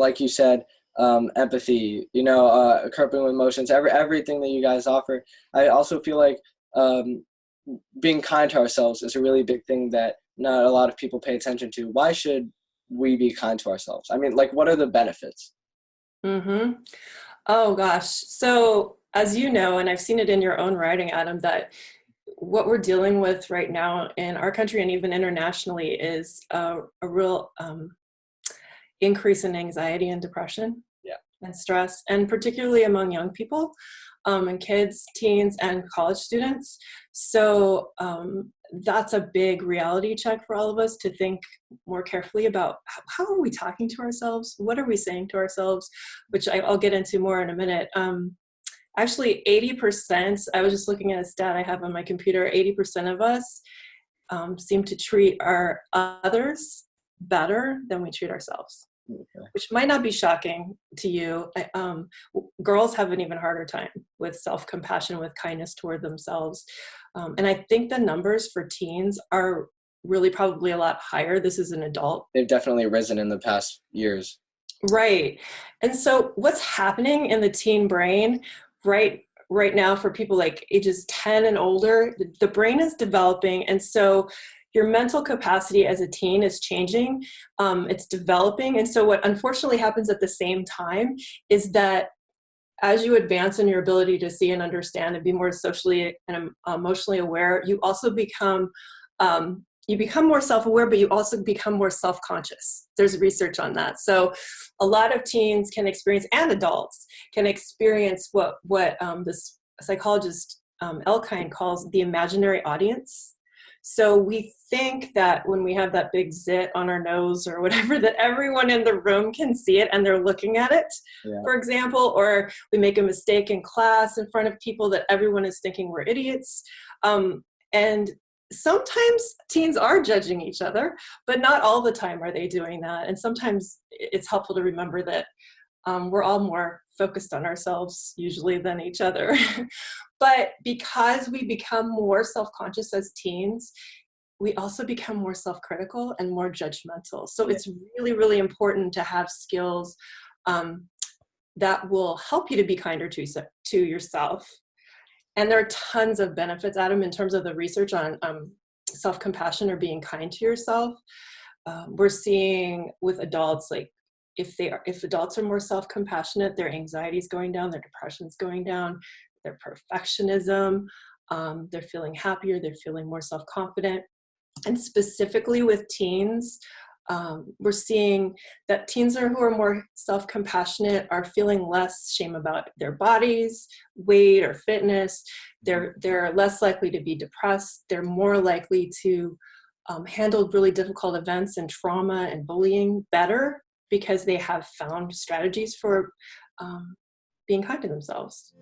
like you said, empathy, coping with emotions, everything that you guys offer. I also feel like being kind to ourselves is a really big thing that not a lot of people pay attention to. Why should we be kind to ourselves? I mean, like, what are the benefits? Mm-hmm. Oh gosh. So as you know, and I've seen it in your own writing, Adam, that what we're dealing with right now in our country and even internationally is a real increase in anxiety and depression Yeah. and stress, and particularly among young people, and kids, teens, and college students. So that's a big reality check for all of us to think more carefully about how are we talking to ourselves? What are we saying to ourselves? Which I'll get into more in a minute. Actually, 80%, I was just looking at a stat I have on my computer, 80% of us seem to treat our others better than we treat ourselves. Okay. Which might not be shocking to you. Girls have an even harder time with self-compassion, with kindness toward themselves. And I think the numbers for teens are really probably a lot higher. This is an adult. They've definitely risen in the past years. Right. And so what's happening in the teen brain right now for people like ages 10 and older, the brain is developing. And so your mental capacity as a teen is changing. It's developing. And so what unfortunately happens at the same time is that as you advance in your ability to see and understand and be more socially and emotionally aware, you also become more self-aware, but you also become more self-conscious. There's research on that. So a lot of teens can experience, and adults can experience what this psychologist Elkind calls the imaginary audience. So we think that when we have that big zit on our nose or whatever, that everyone in the room can see it and they're looking at it, Yeah. for example, or we make a mistake in class in front of people that everyone is thinking we're idiots. And sometimes teens are judging each other, but not all the time are they doing that. And sometimes it's helpful to remember that we're all more focused on ourselves usually than each other. But because we become more self-conscious as teens, we also become more self-critical and more judgmental. So it's really, really important to have skills that will help you to be kinder to yourself. And there are tons of benefits, Adam, in terms of the research on self-compassion or being kind to yourself. We're seeing with adults, like if adults are more self-compassionate, their anxiety is going down, their depression is going down, their perfectionism, they're feeling happier, they're feeling more self-confident. And specifically with teens, we're seeing that teens who are more self-compassionate are feeling less shame about their bodies, weight, or fitness. They're less likely to be depressed. They're more likely to handle really difficult events and trauma and bullying better because they have found strategies for being kind to themselves.